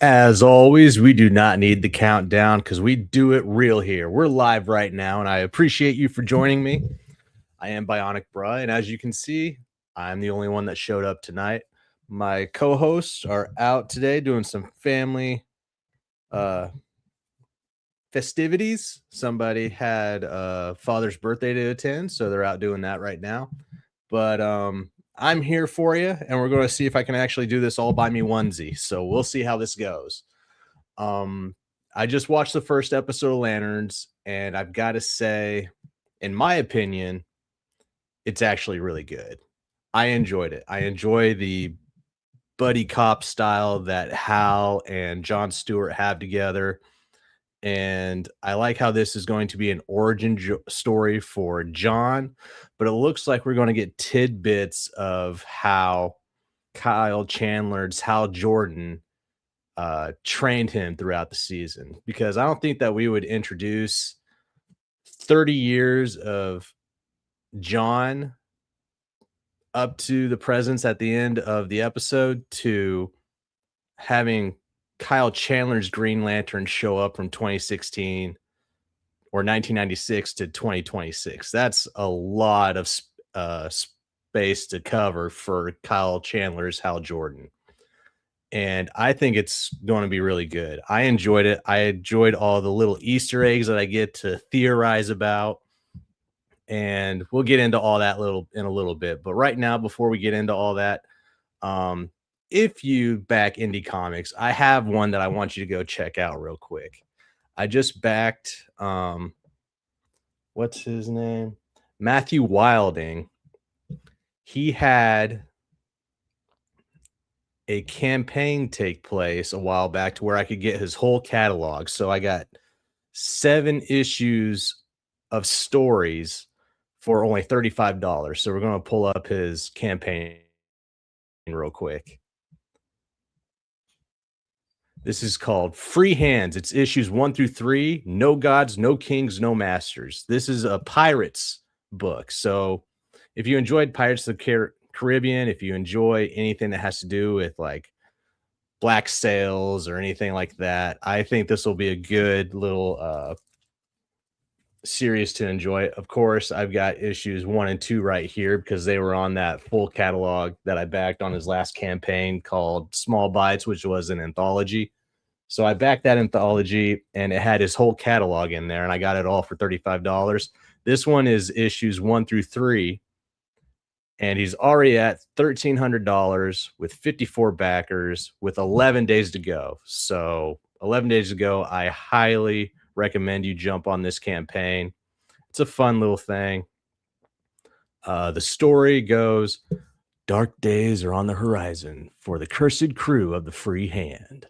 As always, we do not need the countdown because we do it real here. We're live right now, and I appreciate you for joining me. I am Bionic Bruh, and as you can see, I'm the only one that showed up tonight. My co-hosts are out today doing some family uh festivities. Somebody had father's birthday to attend, so they're out doing that right now. But I'm here for you, and we're going to see if I can actually do this all by me onesie. So we'll see how this goes. Um, I just watched the first episode of Lanterns, and I've got to say, in my opinion, it's actually really good. I enjoyed it. I enjoy the buddy cop style that Hal and John Stewart have together. And I like how this is going to be an origin story for John, but it looks like we're going to get tidbits of how Kyle Chandler's Hal Jordan trained him throughout the season, because I don't think that we would introduce 30 years of John up to the presence at the end of the episode to having Kyle Chandler's Green Lantern show up from 2016 or 1996 to 2026. That's a lot of space to cover for Kyle Chandler's Hal Jordan. And I think it's going to be really good. I enjoyed it. I enjoyed all the little Easter eggs that I get to theorize about. And we'll get into all that in a little bit. But right now, before we get into all that, if you back indie comics, I have one that I want you to go check out real quick. I just backed what's his name? Matthew Wilding. He had a campaign take place a while back to where I could get his whole catalog. So I got 7 issues of stories for only $35. So we're going to pull up his campaign real quick. This is called Free Hands. It's issues 1 through 3. No gods, no kings, no masters. This is a pirates book. So if you enjoyed Pirates of the Caribbean, if you enjoy anything that has to do with like black sails or anything like that, I think this will be a good little series to enjoy. Of course, I've got issues 1 and 2 right here because they were on that full catalog that I backed on his last campaign called Small Bites, which was an anthology. So I backed that anthology and it had his whole catalog in there, and I got it all for $35. This one is issues 1 through 3, and he's already at $1,300 with 54 backers with 11 days to go. So 11 days to go. I highly recommend you jump on this campaign. It's a fun little thing. The story goes, dark days are on the horizon for the cursed crew of the Free Hand.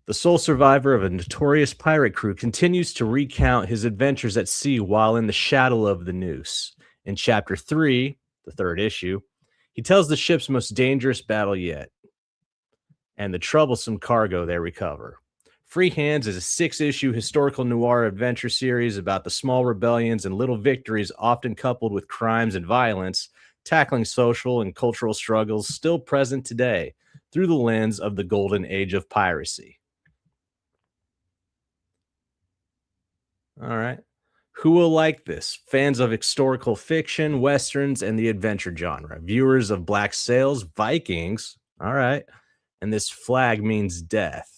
The sole survivor of a notorious pirate crew continues to recount his adventures at sea while in the shadow of the noose. In chapter 3, the 3rd issue, he tells the ship's most dangerous battle yet and the troublesome cargo they recover. Free Hands is a 6-issue historical noir adventure series about the small rebellions and little victories often coupled with crimes and violence, tackling social and cultural struggles still present today through the lens of the golden age of piracy. All right. Who will like this? Fans of historical fiction, westerns, and the adventure genre. Viewers of Black Sails, Vikings. All right. And This Flag Means Death.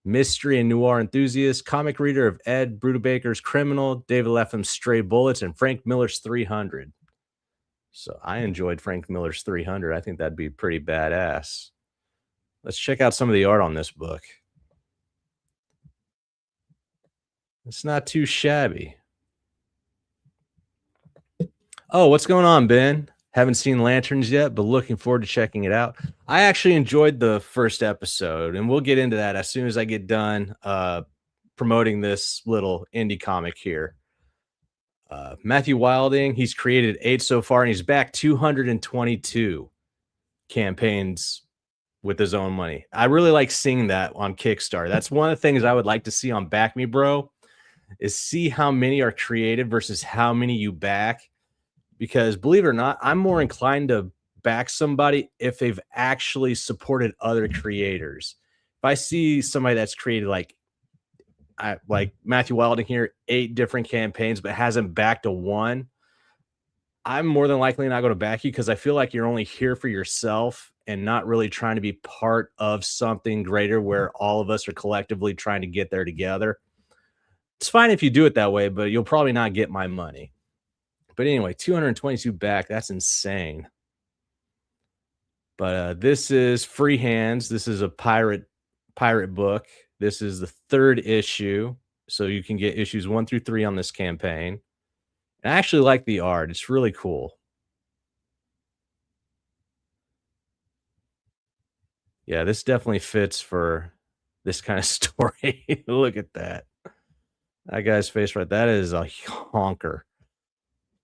Mystery and noir enthusiast, comic reader of Ed Brubaker's Criminal, David Leffam's Stray Bullets, and Frank Miller's 300. So I enjoyed Frank Miller's 300. I think that'd be pretty badass. Let's check out some of the art on this book. It's not too shabby. Oh, what's going on, Ben? Haven't seen Lanterns yet, but looking forward to checking it out. I actually enjoyed the first episode, and we'll get into that as soon as I get done promoting this little indie comic here. Matthew Wilding, he's created 8 so far, and he's backed 222 campaigns with his own money. I really like seeing that on Kickstarter. That's one of the things I would like to see on Back Me Bro, is see how many are created versus how many you back. Because believe it or not, I'm more inclined to back somebody if they've actually supported other creators. If I see somebody that's created like Matthew Wilding here, 8 different campaigns, but hasn't backed a one, I'm more than likely not going to back you because I feel like you're only here for yourself and not really trying to be part of something greater where all of us are collectively trying to get there together. It's fine if you do it that way, but you'll probably not get my money. But anyway, 222 back. That's insane. But this is Free Hands. This is a pirate book. This is the 3rd issue. So you can get issues 1 through 3 on this campaign. And I actually like the art. It's really cool. Yeah, this definitely fits for this kind of story. Look at that. That guy's face right. That is a honker.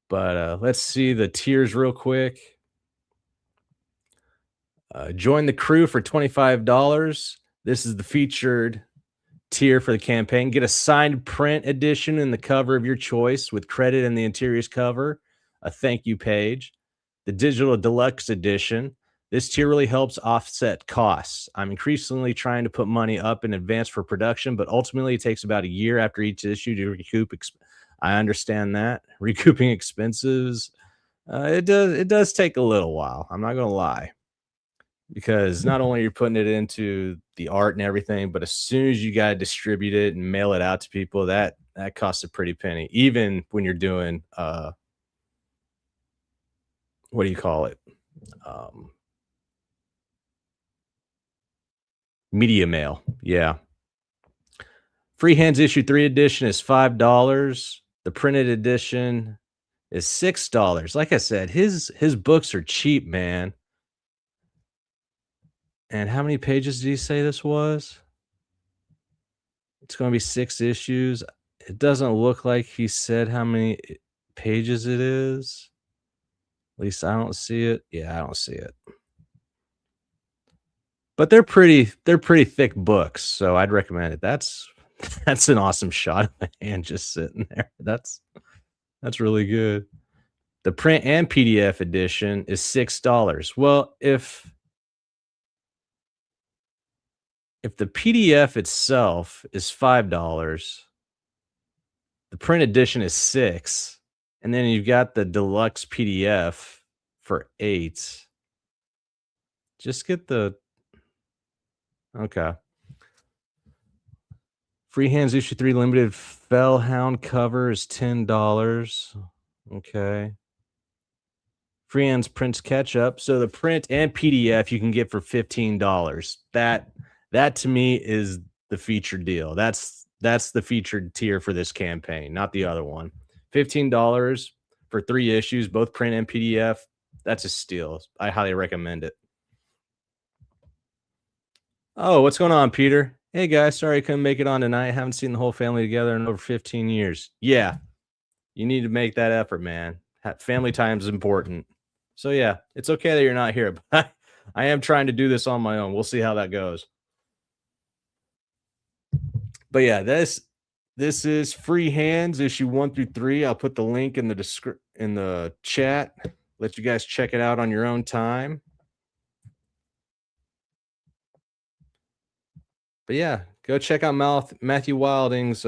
But let's see the tiers real quick. Join the crew for $25. This is the featured tier for the campaign. Get a signed print edition in the cover of your choice with credit in the interior's cover, a thank you page. The digital deluxe edition. This tier really helps offset costs. I'm increasingly trying to put money up in advance for production, but ultimately it takes about a year after each issue to recoup. I understand that. Recouping expenses. It does take a little while. I'm not going to lie. Because not only are you putting it into the art and everything, but as soon as you got to distribute it and mail it out to people, that costs a pretty penny. Even when you're doing what do you call it? Media mail. Yeah. Free Hands issue 3 edition is $5. The printed edition is $6. Like I said, his books are cheap, man. And how many pages did he say this was? It's going to be 6 issues. It doesn't look like he said how many pages it is. At least I don't see it. Yeah, I don't see it. But they're pretty thick books, so I'd recommend it. That's an awesome shot of a hand just sitting there. That's really good. The print and PDF edition is $6. Well, if the PDF itself is $5, the print edition is $6, and then you've got the deluxe PDF for $8. Just get the okay. Free Hands issue 3 limited Fellhound cover is $10. Okay. Free Hands prints catch up. So the print and PDF you can get for $15. That to me is the featured deal. That's the featured tier for this campaign, not the other one. $15 for 3 issues, both print and PDF. That's a steal. I highly recommend it. Oh, what's going on, Peter? Hey guys, sorry I couldn't make it on tonight. I haven't seen the whole family together in over 15 years. Yeah, you need to make that effort, man. Family time is important. So yeah, it's okay that you're not here, but I am trying to do this on my own. We'll see how that goes. But yeah, this is Free Hands issue 1 through 3. I'll put the link in the chat. Let you guys check it out on your own time. But yeah, go check out Matthew Wilding's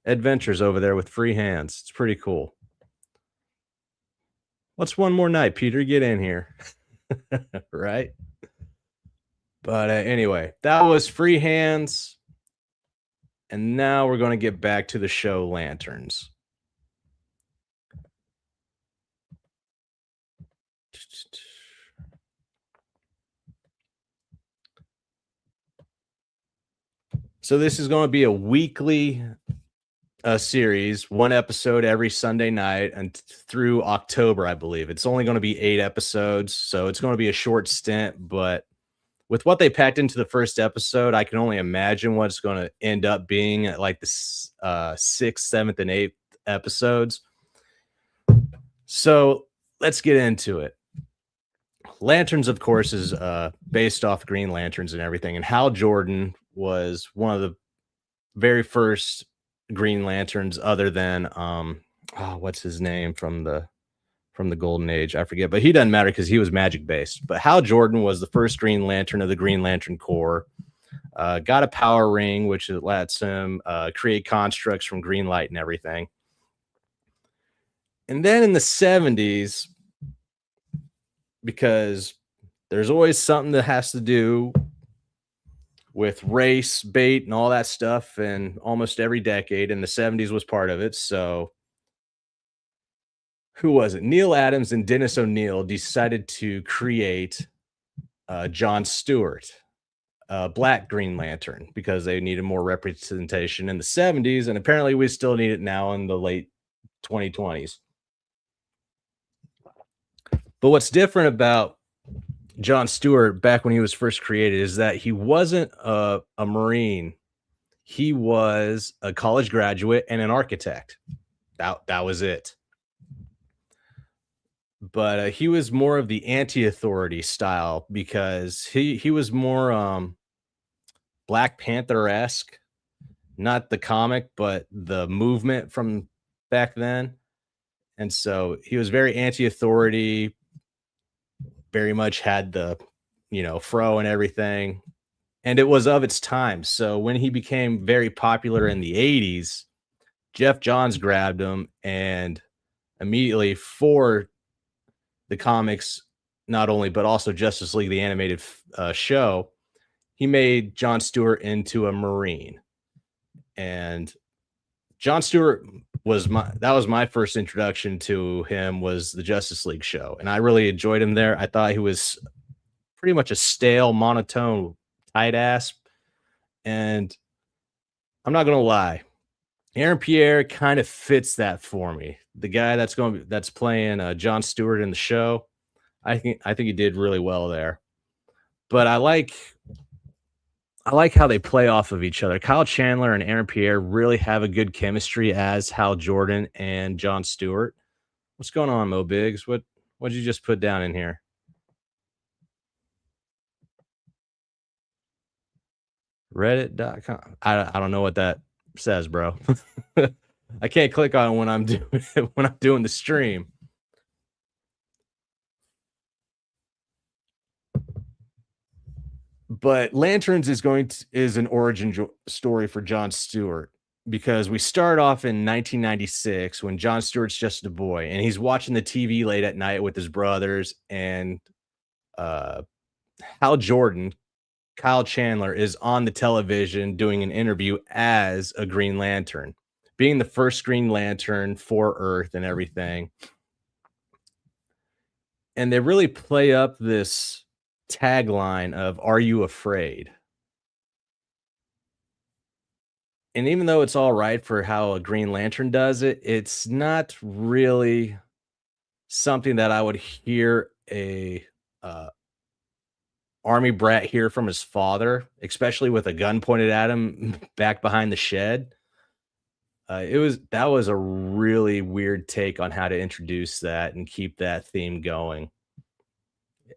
adventures over there with Free Hands. It's pretty cool. What's one more night, Peter? Get in here. Right? But anyway, that was Free Hands. And now we're going to get back to the show Lanterns. So this is going to be a weekly series, 1 episode every Sunday night and through October, I believe. It's only going to be 8 episodes, so it's going to be a short stint, but with what they packed into the first episode, I can only imagine what it's going to end up being at like the 6th, 7th, and 8th episodes. So let's get into it. Lanterns, of course, is based off Green Lanterns and everything. And Hal Jordan was one of the very first Green Lanterns, other than what's his name from the from the Golden Age. I forget, but he doesn't matter because he was magic based. But Hal Jordan was the first Green Lantern of the Green Lantern Corps. Got a power ring, which lets him create constructs from green light and everything. And then in the 70s, because there's always something that has to do with race, bait, and all that stuff, and almost every decade, and the 70s was part of it. So who was it? Neil Adams and Dennis O'Neil decided to create John Stewart, Black Green Lantern, because they needed more representation in the 70s, and apparently we still need it now in the late 2020s. But what's different about John Stewart back when he was first created is that he wasn't a Marine. He was a college graduate and an architect. That was it. But he was more of the anti-authority style because he was more Black Panther-esque, not the comic, but the movement from back then. And so he was very anti-authority, very much had the, fro and everything. And it was of its time. So when he became very popular in the 80s, Jeff Johns grabbed him and immediately for the comics, not only, but also Justice League, the animated show, he made John Stewart into a Marine. And John Stewart was my first introduction to him, was the Justice League show. And I really enjoyed him there. I thought he was pretty much a stale, monotone, tight ass. And I'm not going to lie, Aaron Pierre kind of fits that for me. The guy that's playing John Stewart in the show, I think he did really well there. But I like how they play off of each other. Kyle Chandler and Aaron Pierre really have a good chemistry as Hal Jordan and John Stewart. What's going on, Mo Biggs? What did you just put down in here? Reddit.com. I don't know what that says, bro. I can't click on it when I'm doing the stream. But Lanterns is an origin story for John Stewart, because we start off in 1996 when John Stewart's just a boy and he's watching the TV late at night with his brothers, and Hal Jordan, Kyle Chandler, is on the television doing an interview as a Green Lantern, being the first Green Lantern for Earth and everything. And they really play up this tagline of "Are you afraid?" And even though it's all right for how a Green Lantern does it, it's not really something that I would hear a army brat hear from his father, especially with a gun pointed at him back behind the shed. That was a really weird take on how to introduce that and keep that theme going.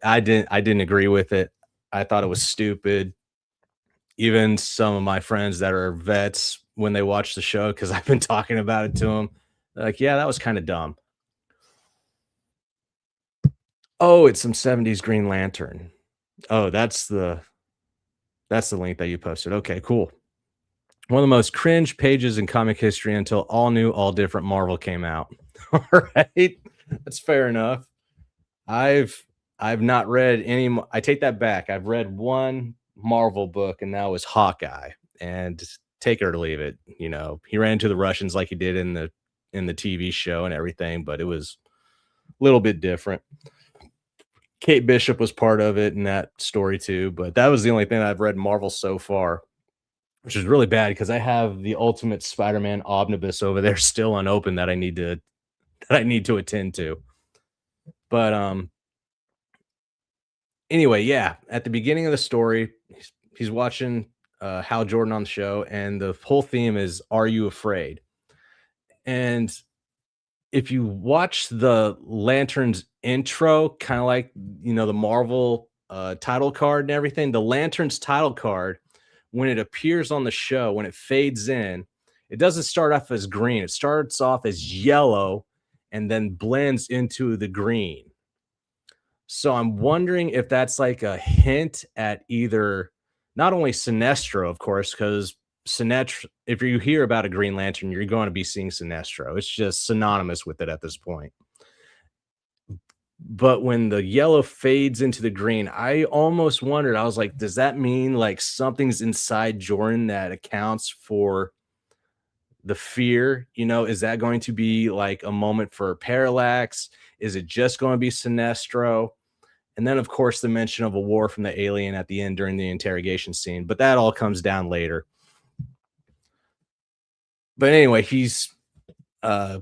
I didn't agree with it. I thought it was stupid. Even some of my friends that are vets, when they watch the show, because I've been talking about it to them, like, yeah, that was kind of dumb. Oh, it's some 70s Green Lantern. Oh, that's the link that you posted. Okay, cool. One of the most cringe pages in comic history until All New, All Different Marvel came out. All right, that's fair enough. I've not read any. I take that back. I've read one Marvel book, and that was Hawkeye. And take it or leave it. He ran into the Russians like he did in the TV show and everything, but it was a little bit different. Kate Bishop was part of it in that story too, but that was the only thing I've read Marvel so far, which is really bad because I have the Ultimate Spider-Man Omnibus over there still unopened that I need to attend to. But anyway, yeah, at the beginning of the story, he's watching Hal Jordan on the show, and the whole theme is "Are you afraid?" And if you watch the Lanterns intro, kind of like the Marvel title card and everything, the Lanterns title card, when it appears on the show, when it fades in, it doesn't start off as green. It starts off as yellow, and then blends into the green. So I'm wondering if that's like a hint at either not only Sinestro, of course, because Sinestro, if you hear about a Green Lantern, you're going to be seeing Sinestro. It's just synonymous with it at this point. But when the yellow fades into the green, I almost wondered, I was like, does that mean like something's inside Jordan that accounts for the fear? Is that going to be like a moment for Parallax? Is it just going to be Sinestro? And then, of course, the mention of a war from the alien at the end during the interrogation scene, but that all comes down later. But anyway, uh,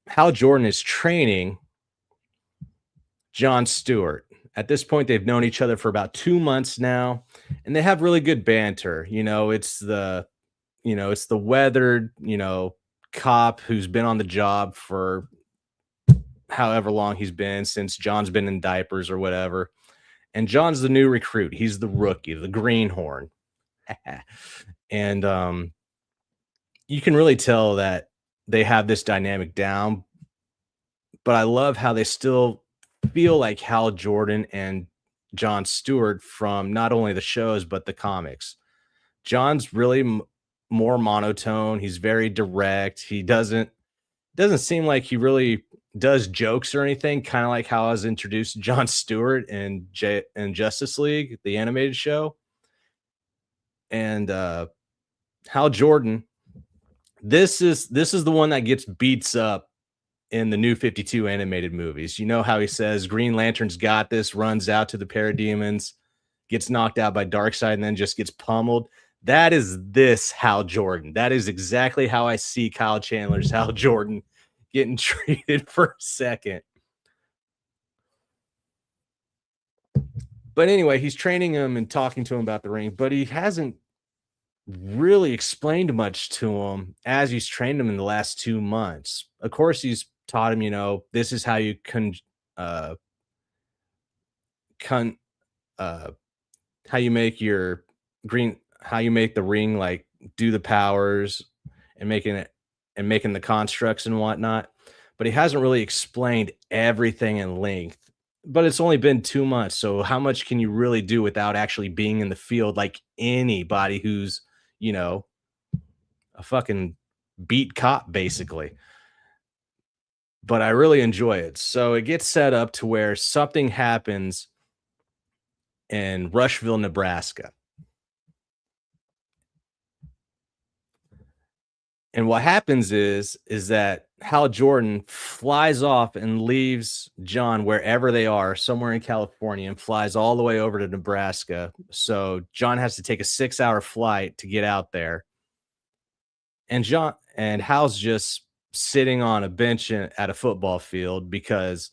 Hal Jordan is training John Stewart. At this point, they've known each other for about 2 months now, and they have really good banter. It's the weathered, cop who's been on the job for however long he's been, since John's been in diapers or whatever. And John's the new recruit. He's the rookie, the greenhorn. And you can really tell that they have this dynamic down, but I love how they still feel like Hal Jordan and John Stewart from not only the shows but the comics. John's really more monotone. He's very direct. He doesn't seem like he really does jokes or anything. Kind of like how I was introduced to John Stewart in Justice League, the animated show, and Hal Jordan. This is the one that gets beats up in the New 52 animated movies. You know how he says Green Lantern's got this, runs out to the parademons, gets knocked out by Darkseid, and then just gets pummeled. That is this Hal Jordan. That is exactly how I see Kyle Chandler's Hal Jordan getting treated for a second. But anyway, he's training him and talking to him about the ring, but he hasn't really explained much to him as he's trained him in the last 2 months. Of course, he's taught him, this is how you uh, con, uh, how you make your how you make the ring, like do the powers and making the constructs and whatnot. But he hasn't really explained everything in length. But it's only been 2 months, so how much can you really do without actually being in the field like anybody who's, you know, a fucking beat cop, basically? But I really enjoy it. So it gets set up to where something happens in Rushville, Nebraska. And what happens is that Hal Jordan flies off and leaves John wherever they are, somewhere in California, and flies all the way over to Nebraska. So John has to take a 6-hour flight to get out there. And Hal's just sitting on a bench at a football field because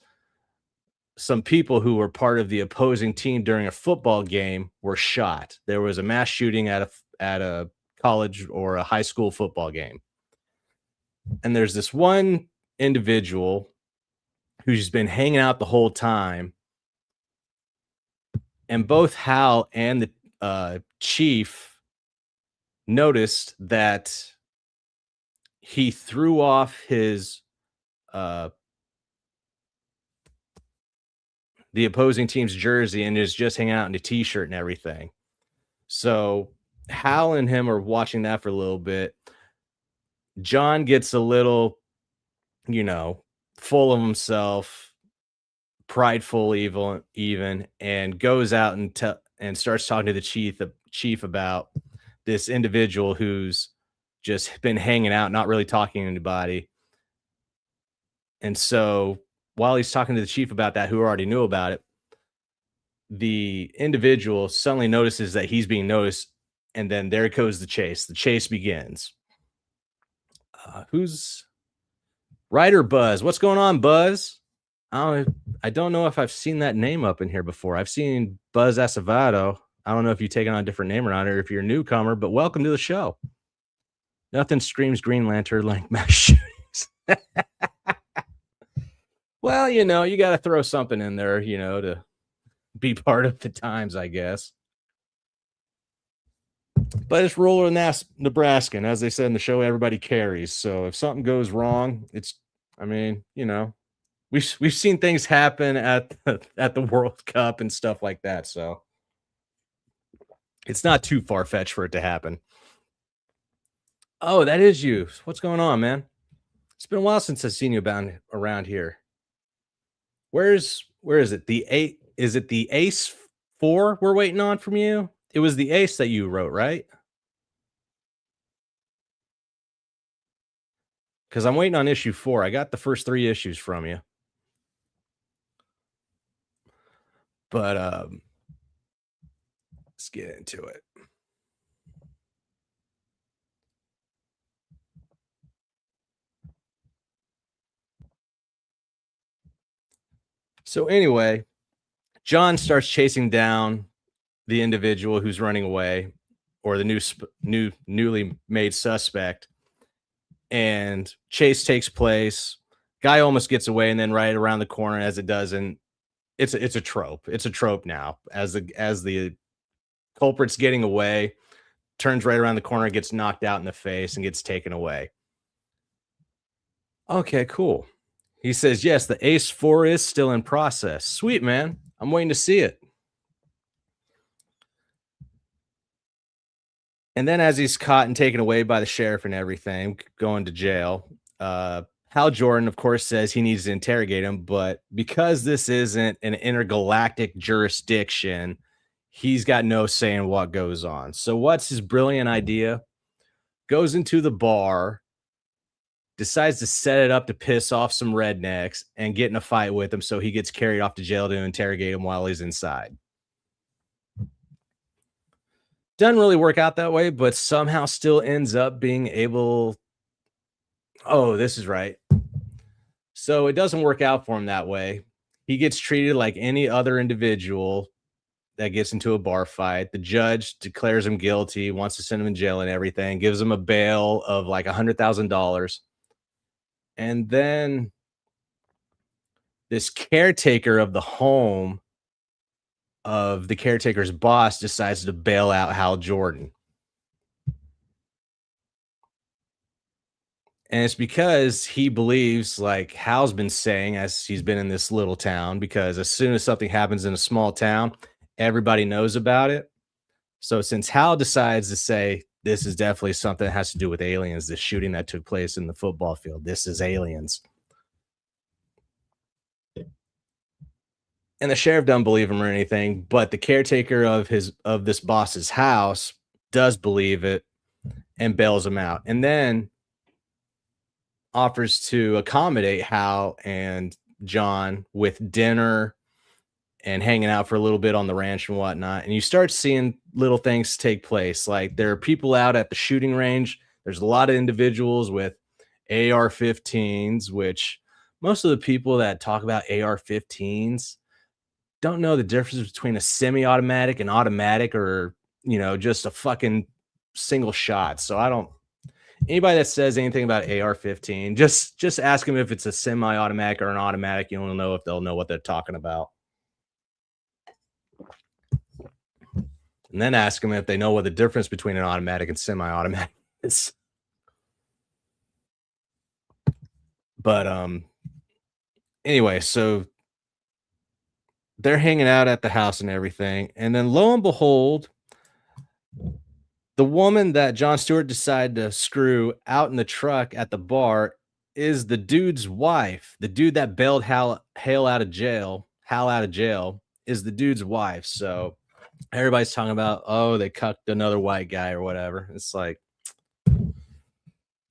some people who were part of the opposing team during a football game were shot. There was a mass shooting at a college or a high school football game. And there's this one individual who's been hanging out the whole time. And both Hal and the chief noticed that he threw off his the opposing team's jersey and is just hanging out in a t-shirt and everything. So Hal and him are watching that for a little bit. John gets a little, full of himself, prideful, evil, even, and goes out and starts talking to the chief about this individual who's just been hanging out, not really talking to anybody. And so while he's talking to the chief about that, who already knew about it, the individual suddenly notices that he's being noticed, and then there goes the chase. The chase begins. Who's Ryder Buzz? What's going on, Buzz? I don't know if I've seen that name up in here before. I've seen Buzz Acevedo. I don't know if you've taken on a different name or not, or if you're a newcomer, but welcome to the show. Nothing screams Green Lantern like mass shootings. Well, you got to throw something in there, to be part of the times, I guess. But it's rural Nebraska, and as they said in the show, everybody carries. So if something goes wrong, it's I mean, we've seen things happen at the World Cup and stuff like that, so it's not too far fetched for it to happen. Oh, that is you. What's going on, man? It's been a while since I've seen you about around here. Where is it? The eight is it the Ace 4 we're waiting on from you? It was the Ace that you wrote, right? Because I'm waiting on issue 4. I got the first 3 issues from you. But let's get into it. So anyway, John starts chasing down the individual who's running away, or the newly made suspect, and chase takes place. Guy almost gets away, and then right around the corner, as it does, and it's a trope. It's a trope now. As the culprit's getting away, turns right around the corner, gets knocked out in the face, and gets taken away. Okay, cool. He says, yes, the Ace 4 is still in process. Sweet, man. I'm waiting to see it. And then as he's caught and taken away by the sheriff and everything, going to jail, Hal Jordan, of course, says he needs to interrogate him, but because this isn't an intergalactic jurisdiction, he's got no say in what goes on. So what's his brilliant idea? Goes into the bar, decides to set it up to piss off some rednecks and get in a fight with them, so he gets carried off to jail to interrogate him while he's inside. Doesn't really work out that way, but somehow still ends up being able. Oh, this is right. So it doesn't work out for him that way. He gets treated like any other individual that gets into a bar fight. The judge declares him guilty, wants to send him in jail and everything, gives him a bail of like $100,000. And then this caretaker of the home of the caretaker's boss decides to bail out Hal Jordan. And it's because he believes, like Hal's been saying, as he's been in this little town, because as soon as something happens in a small town, everybody knows about it. So since Hal decides to say, this is definitely something that has to do with aliens, this shooting that took place in the football field, this is aliens. And the sheriff doesn't believe him or anything, but the caretaker of this boss's house does believe it and bails him out. And then offers to accommodate Hal and John with dinner and hanging out for a little bit on the ranch and whatnot. And you start seeing little things take place. Like there are people out at the shooting range. There's a lot of individuals with AR-15s, which most of the people that talk about AR-15s don't know the difference between a semi-automatic and automatic, or, just a fucking single shot. So I don't, anybody that says anything about AR-15, just ask them if it's a semi-automatic or an automatic. You don't know if they'll know what they're talking about. And then ask them if they know what the difference between an automatic and semi-automatic is. But anyway, so they're hanging out at the house and everything, and then lo and behold, the woman that John Stewart decided to screw out in the truck at the bar is the dude's wife. The dude that bailed Hal out of jail is the dude's wife. So everybody's talking about, oh, they cucked another white guy or whatever. It's like,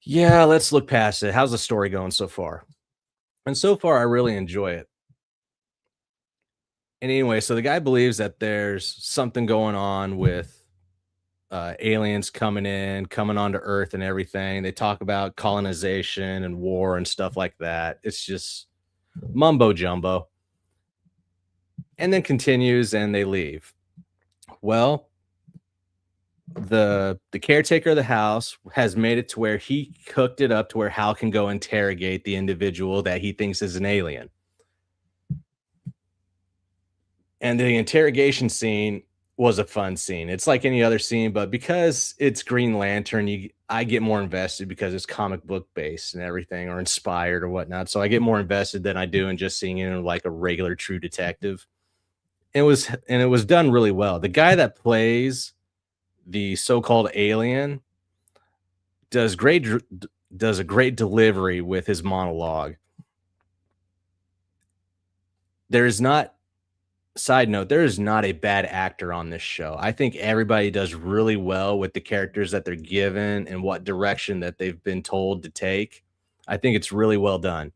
yeah, let's look past it. How's the story going so far? And so far, I really enjoy it. And anyway, so the guy believes that there's something going on with aliens coming onto Earth and everything. They talk about colonization and war and stuff like that. It's just mumbo jumbo. And then continues and they leave. Well, the caretaker of the house has made it to where he cooked it up to where Hal can go interrogate the individual that he thinks is an alien. And the interrogation scene was a fun scene. It's like any other scene, but because it's Green Lantern, I get more invested because it's comic book based and everything, or inspired or whatnot. So I get more invested than I do in just seeing it like a regular True Detective. It was done really well. The guy that plays the so-called alien does does a great delivery with his monologue. There is not Side note, there is not a bad actor on this show. I think everybody does really well with the characters that they're given and what direction that they've been told to take. I think it's really well done.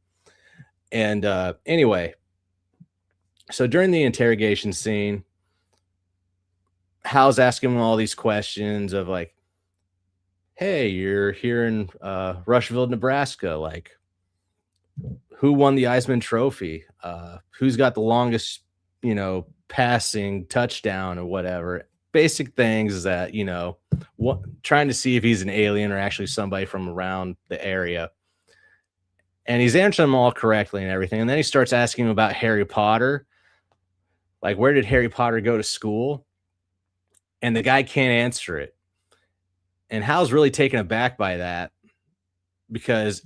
And anyway, so during the interrogation scene, Hal's asking him all these questions of like, "Hey, you're here in Rushville, Nebraska. Like, who won the Eisman Trophy? Who's got the longest, passing touchdown or whatever?" Basic things that, trying to see if he's an alien or actually somebody from around the area. And he's answering them all correctly and everything. And then he starts asking him about Harry Potter. Like, where did Harry Potter go to school? And the guy can't answer it. And Hal's really taken aback by that because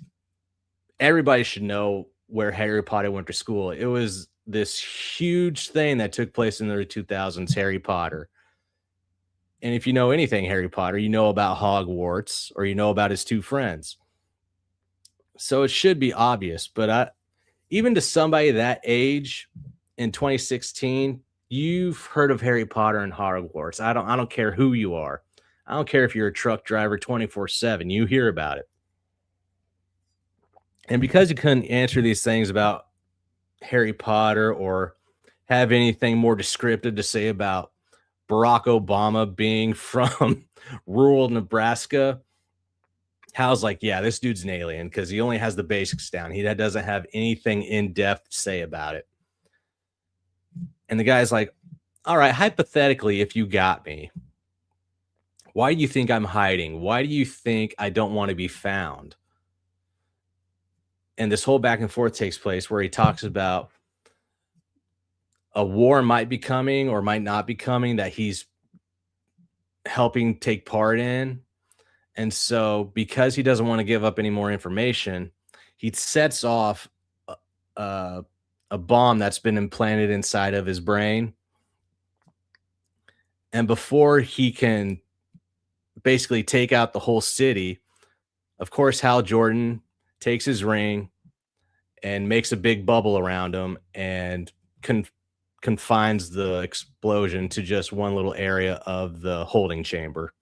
everybody should know where Harry Potter went to school. It was this huge thing that took place in the early 2000s, Harry Potter. And if you know anything Harry Potter, you know about Hogwarts or you know about his two friends. So it should be obvious, but even to somebody that age in 2016, you've heard of Harry Potter and Hogwarts. I don't care who you are. I don't care if you're a truck driver 24/7, you hear about it. And because you couldn't answer these things about Harry Potter or have anything more descriptive to say about Barack Obama being from rural Nebraska, Hal's like, yeah, this dude's an alien because he only has the basics down. He doesn't have anything in depth to say about it. And the guy's like, all right, hypothetically, if you got me, why do you think I'm hiding? Why do you think I don't want to be found? And this whole back and forth takes place where he talks about a war might be coming or might not be coming that he's helping take part in. And so, because he doesn't want to give up any more information, he sets off a bomb that's been implanted inside of his brain. And before he can basically take out the whole city, of course, Hal Jordan takes his ring and makes a big bubble around him and confines the explosion to just one little area of the holding chamber.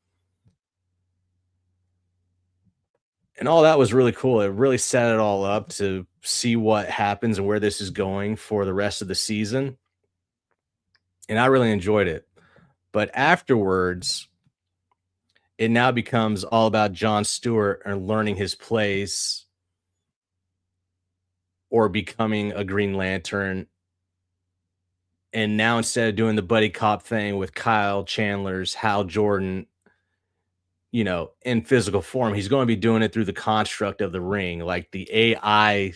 And all that was really cool. It really set it all up to see what happens and where this is going for the rest of the season. And I really enjoyed it. But afterwards, it now becomes all about John Stewart and learning his place or becoming a Green Lantern. And now instead of doing the buddy cop thing with Kyle Chandler's Hal Jordan, in physical form, he's going to be doing it through the construct of the ring, like the AI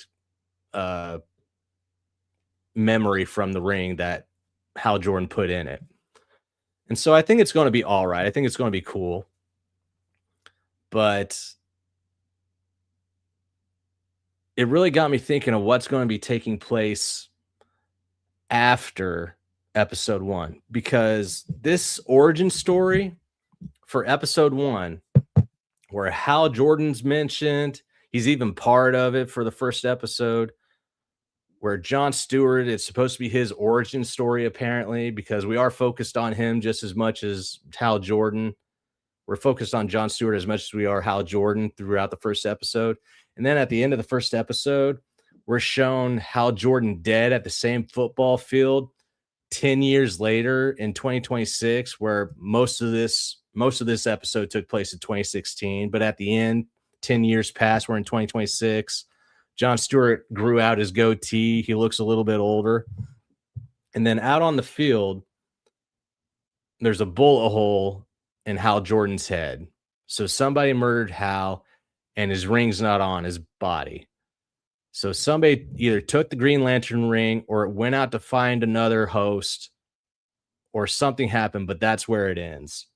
memory from the ring that Hal Jordan put in it. And so I think it's going to be all right. I think it's going to be cool. But it really got me thinking of what's going to be taking place after episode 1, because this origin story for episode 1, where Hal Jordan's mentioned, he's even part of it for the first episode, where John Stewart, it's supposed to be his origin story, apparently, because we are focused on him just as much as Hal Jordan. We're focused on John Stewart as much as we are Hal Jordan throughout the first episode. And then at the end of the first episode, we're shown Hal Jordan dead at the same football field 10 years later in 2026, where most of this episode took place in 2016. But at the end, 10 years passed. We're in 2026. John Stewart grew out his goatee. He looks a little bit older. And then out on the field, there's a bullet hole in Hal Jordan's head. So somebody murdered Hal, and his ring's not on his body. So somebody either took the Green Lantern ring or it went out to find another host, or something happened, but that's where it ends.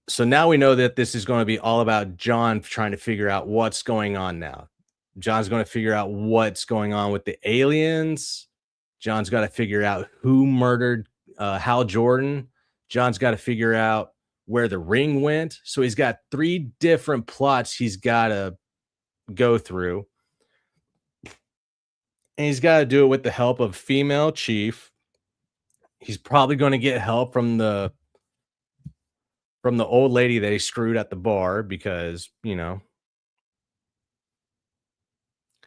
So now we know that this is going to be all about John trying to figure out what's going on now. John's going to figure out what's going on with the aliens. John's got to figure out who murdered Hal Jordan. John's got to figure out where the ring went. So he's got 3 different plots he's got to go through. And he's got to do it with the help of female chief. He's probably going to get help from the old lady that he screwed at the bar because,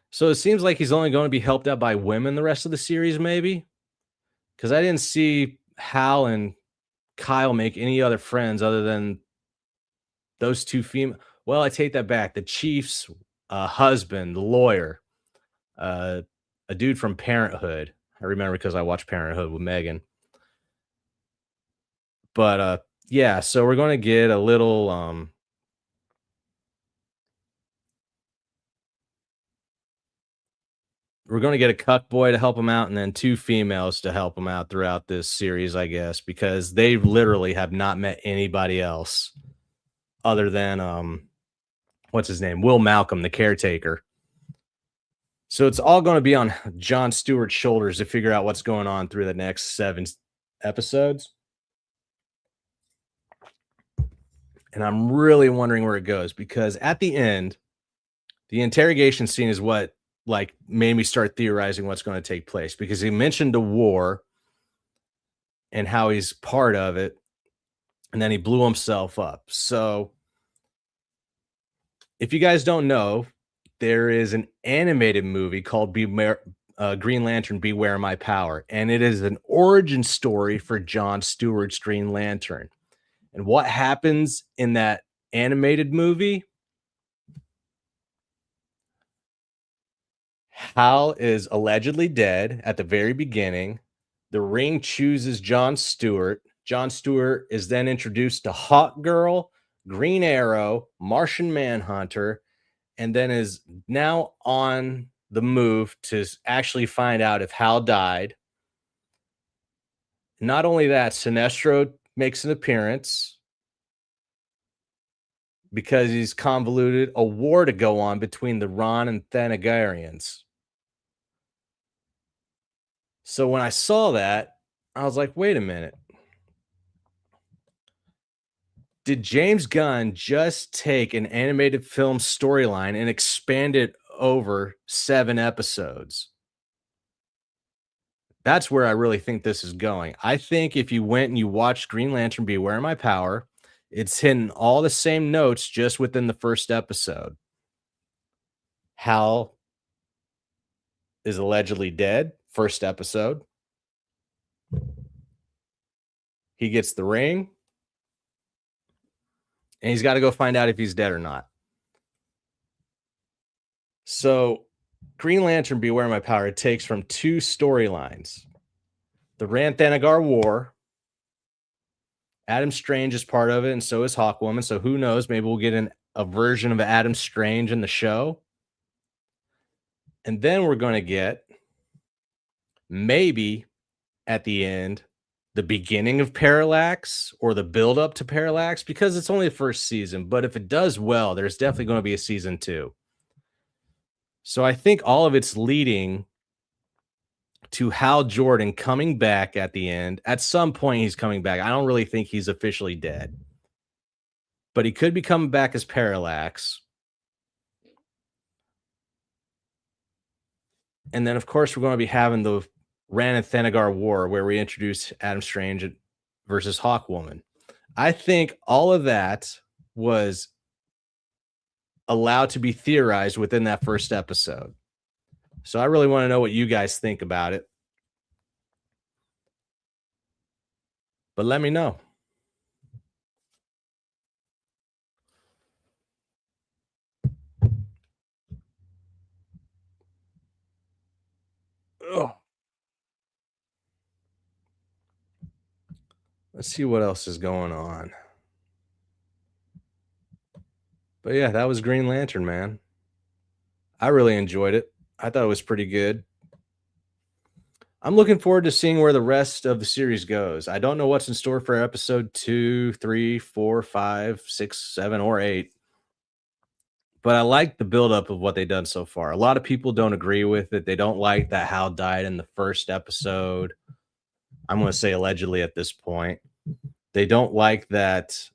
so it seems like he's only going to be helped out by women the rest of the series, maybe. Because I didn't see Hal and Kyle make any other friends other than those 2 female. Well, I take that back. The chief's husband, the lawyer, a dude from Parenthood. I remember because I watched Parenthood with Megan. But yeah, so we're going to get a little we're going to get a cuck boy to help him out and then 2 females to help him out throughout this series, I guess, because they literally have not met anybody else other than what's his name? Will Malcolm, the caretaker. So it's all going to be on John Stewart's shoulders to figure out what's going on through the next 7 episodes. And I'm really wondering where it goes because at the end, the interrogation scene is what made me start theorizing what's going to take place because he mentioned a war and how he's part of it, and then he blew himself up. So if you guys don't know, there is an animated movie called Green Lantern Beware My Power, and it is an origin story for John Stewart's Green Lantern. And what happens in that animated movie? Hal is allegedly dead at the very beginning. The ring chooses John Stewart. John Stewart is then introduced to Hawk Girl, Green Arrow, Martian Manhunter, and then is now on the move to actually find out if Hal died. Not only that, Sinestro makes an appearance because he's convoluted a war to go on between the Ron and Thanagarians. So when I saw that, I was like, wait a minute. Did James Gunn just take an animated film storyline and expand it over 7 episodes? That's where I really think this is going. I think if you went and you watched Green Lantern Beware My Power, it's hitting all the same notes just within the first episode. Hal is allegedly dead, first episode. He gets the ring, and he's got to go find out if he's dead or not. So Green Lantern Beware My Power takes from 2 storylines. The Ranthanagar War. Adam Strange is part of it, and so is Hawkwoman. So who knows? Maybe we'll get a version of Adam Strange in the show. And then we're going to get, maybe at the end, the beginning of Parallax or the build up to Parallax, because it's only the first season. But if it does well, there's definitely going to be a season 2. So I think all of it's leading to Hal Jordan coming back at the end. At some point, he's coming back. I don't really think he's officially dead, but he could be coming back as Parallax. And then, of course, we're going to be having the Ran and Thanagar War, where we introduce Adam Strange versus Hawkwoman. I think all of that was allowed to be theorized within that first episode. So I really want to know what you guys think about it. But let me know. Ugh. Let's see what else is going on. But yeah, that was Green Lantern, man. I really enjoyed it. I thought it was pretty good. I'm looking forward to seeing where the rest of the series goes. I don't know what's in store for episode 2, 3, 4, 5, 6, 7, or 8, but I like the buildup of what they've done so far. A lot of people don't agree with it. They don't like that Hal died in the first episode. I'm going to say allegedly at this point. They don't like that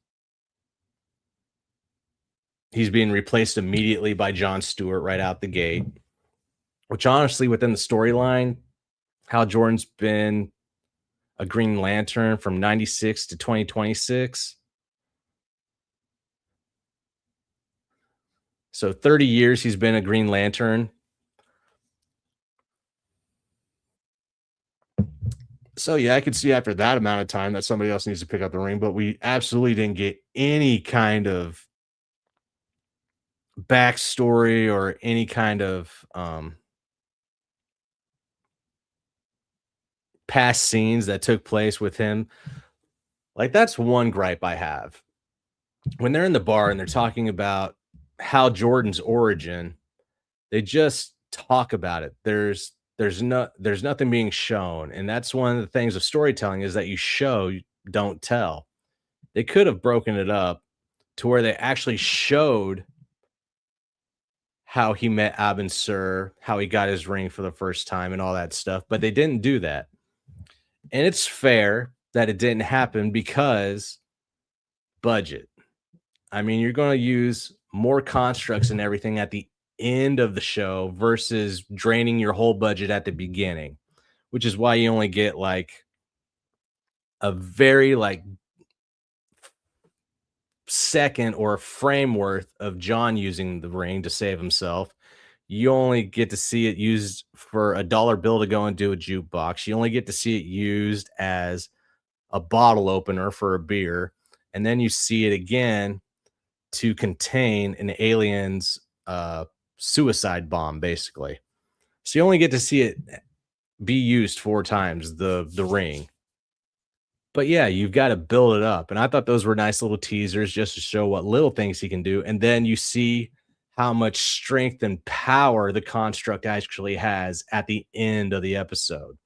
he's being replaced immediately by John Stewart right out the gate, which honestly, within the storyline, Hal Jordan's been a Green Lantern from 96 to 2026. So 30 years he's been a Green Lantern. So yeah, I could see after that amount of time that somebody else needs to pick up the ring, but we absolutely didn't get any kind of backstory or any kind of past scenes that took place with him. Like that's one gripe I have. When they're in the bar and they're talking about Hal Jordan's origin, they just talk about it. There's nothing being shown, and that's one of the things of storytelling is that you show, you don't tell. They could have broken it up to where they actually showed how he met Abin Sur, how he got his ring for the first time, and all that stuff, but they didn't do that. And it's fair that it didn't happen because budget. I mean, you're going to use more constructs and everything at the end of the show versus draining your whole budget at the beginning, which is why you only get like a very like second or a frame worth of John using the ring to save himself. You only get to see it used for a dollar bill to go and do a jukebox. You only get to see it used as a bottle opener for a beer. And then you see it again to contain an alien's suicide bomb, basically. So you only get to see it be used 4 times, the ring. But yeah, you've got to build it up. And I thought those were nice little teasers just to show what little things he can do. And then you see how much strength and power the construct actually has at the end of the episode.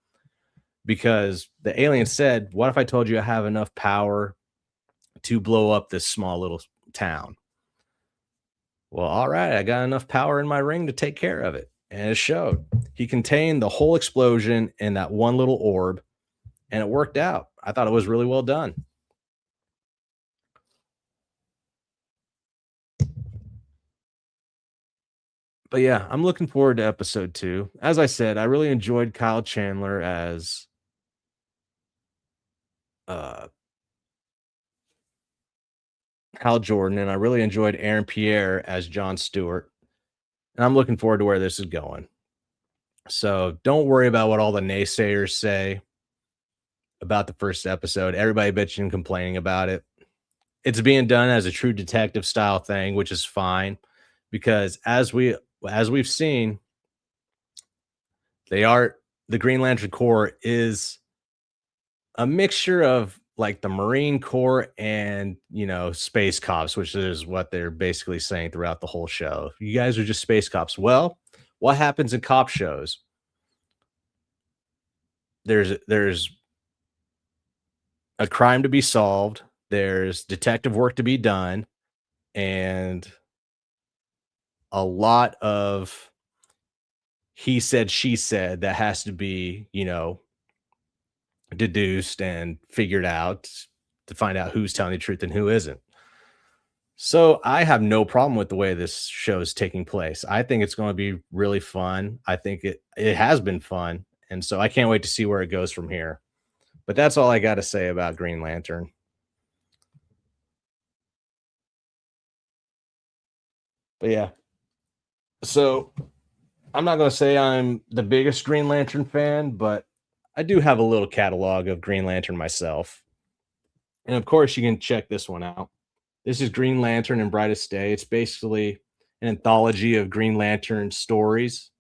Because the alien said, what if I told you I have enough power to blow up this small little town? Well, all right, I got enough power in my ring to take care of it. And it showed. He contained the whole explosion in that one little orb, and it worked out. I thought it was really well done. But yeah, I'm looking forward to episode 2. As I said, I really enjoyed Kyle Chandler as uh Hal Jordan, and I really enjoyed Aaron Pierre as John Stewart. And I'm looking forward to where this is going. So don't worry about what all the naysayers say about the first episode. Everybody bitching and complaining about it. It's being done as a true detective style thing, which is fine because as we've seen, they are the Green Lantern Corps is a mixture of like the Marine Corps and space cops, which is what they're basically saying throughout the whole show. You guys are just space cops. Well, what happens in cop shows? There's a crime to be solved. There's detective work to be done, and a lot of he said, she said that has to be, deduced and figured out to find out who's telling the truth and who isn't. So I have no problem with the way this show is taking place. I think it's going to be really fun. I think it has been fun, and so I can't wait to see where it goes from here. But that's all I got to say about Green Lantern. But yeah, so I'm not going to say I'm the biggest Green Lantern fan, but I do have a little catalog of Green Lantern myself. And of course, you can check this one out. This is Green Lantern and Brightest Day. It's basically an anthology of Green Lantern stories.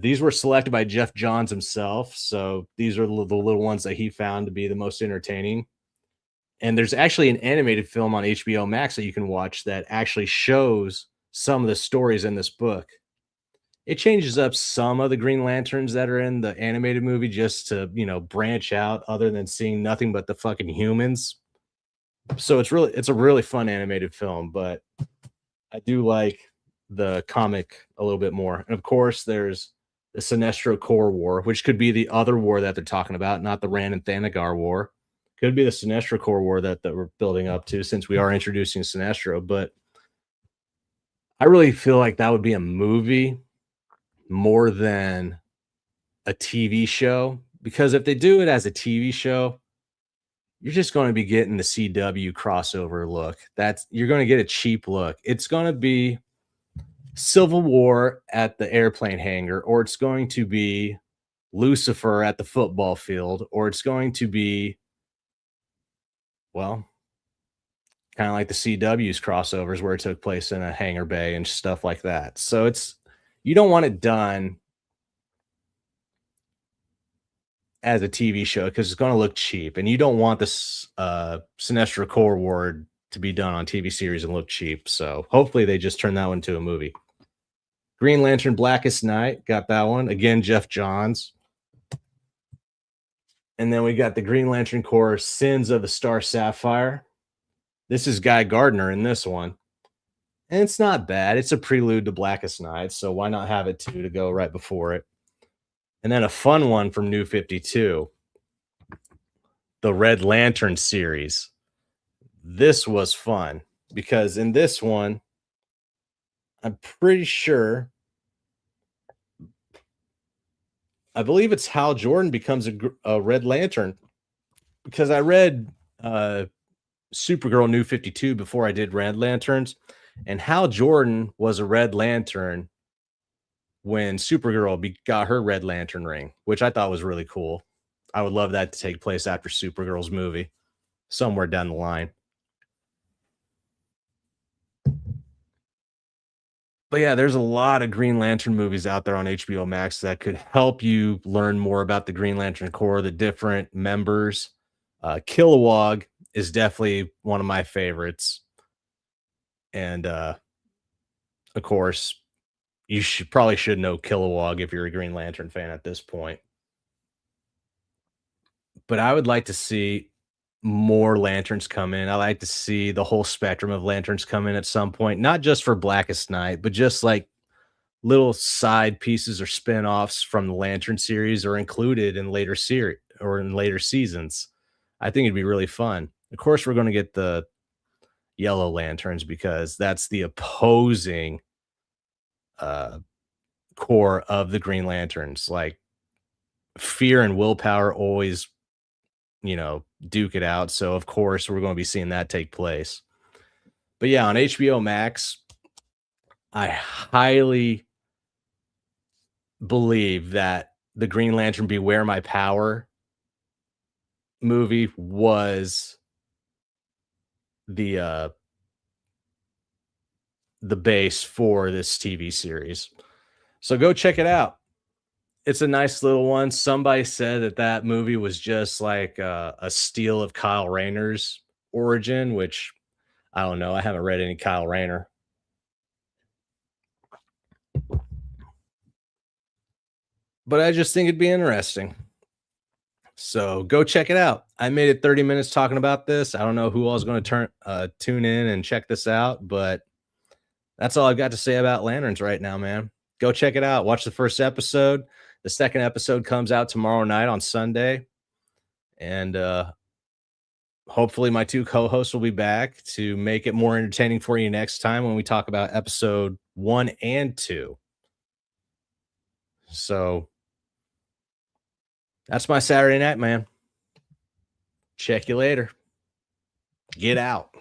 These were selected by Jeff Johns himself. So these are the little ones that he found to be the most entertaining. And there's actually an animated film on HBO Max that you can watch that actually shows some of the stories in this book. It changes up some of the Green Lanterns that are in the animated movie just to, branch out other than seeing nothing but the fucking humans. So it's a really fun animated film, but I do like the comic a little bit more. And of course, there's the Sinestro Corps War, which could be the other war that they're talking about, not the Rand and Thanagar War. Could be the Sinestro Corps War that we're building up to, since we are introducing Sinestro. But I really feel like that would be a movie more than a TV show, because if they do it as a TV show, you're just going to be getting the CW crossover look. You're going to get a cheap look. It's going to be Civil War at the airplane hangar, or it's going to be Lucifer at the football field, or it's going to be, well, kind of like the CW's crossovers where it took place in a hangar bay and stuff like that. So you don't want it done as a TV show because it's going to look cheap, and you don't want this Sinestro Corps War to be done on TV series and look cheap. So hopefully they just turn that one into a movie. Green Lantern Blackest Night, got that one. Again, Jeff Johns. And then we got the Green Lantern Corps Sins of the Star Sapphire. This is Guy Gardner in this one. And it's not bad. It's a prelude to Blackest Night, so why not have it to go right before it? And then a fun one from New 52, the Red Lantern series. This was fun because in this one, I'm pretty sure, I believe it's Hal Jordan becomes a Red Lantern, because I read Supergirl New 52 before I did Red Lanterns, and Hal Jordan was a Red Lantern when Supergirl got her Red Lantern ring, which I thought was really cool. I would love that to take place after Supergirl's movie, somewhere down the line. But yeah, there's a lot of Green Lantern movies out there on HBO Max that could help you learn more about the Green Lantern Corps, the different members. Kilowog is definitely one of my favorites. And of course, you should know Kilowog if you're a Green Lantern fan at this point. But I would like to see more lanterns come in. I like to see the whole spectrum of lanterns come in at some point, not just for Blackest Night, but just like little side pieces or spin-offs from the Lantern series are included in later series or in later seasons. I think it'd be really fun. Of course, we're going to get the Yellow Lanterns because that's the opposing uh core of the Green Lanterns. Like, fear and willpower always, duke it out. So of course we're going to be seeing that take place. But yeah, on HBO Max, I highly believe that the Green Lantern Beware My Power movie was the base for this TV series. So go check it out. It's a nice little one. Somebody said that movie was just like a steal of Kyle Rayner's origin, which I don't know. I haven't read any Kyle Rayner. But I just think it'd be interesting. So go check it out. I made it 30 minutes talking about this. I don't know who all is going to tune in and check this out, but that's all I've got to say about Lanterns right now, man. Go check it out. Watch the first episode. The second episode comes out tomorrow night on Sunday. And hopefully my two co-hosts will be back to make it more entertaining for you next time when we talk about episode 1 and 2. So that's my Saturday night, man. Check you later. Get out.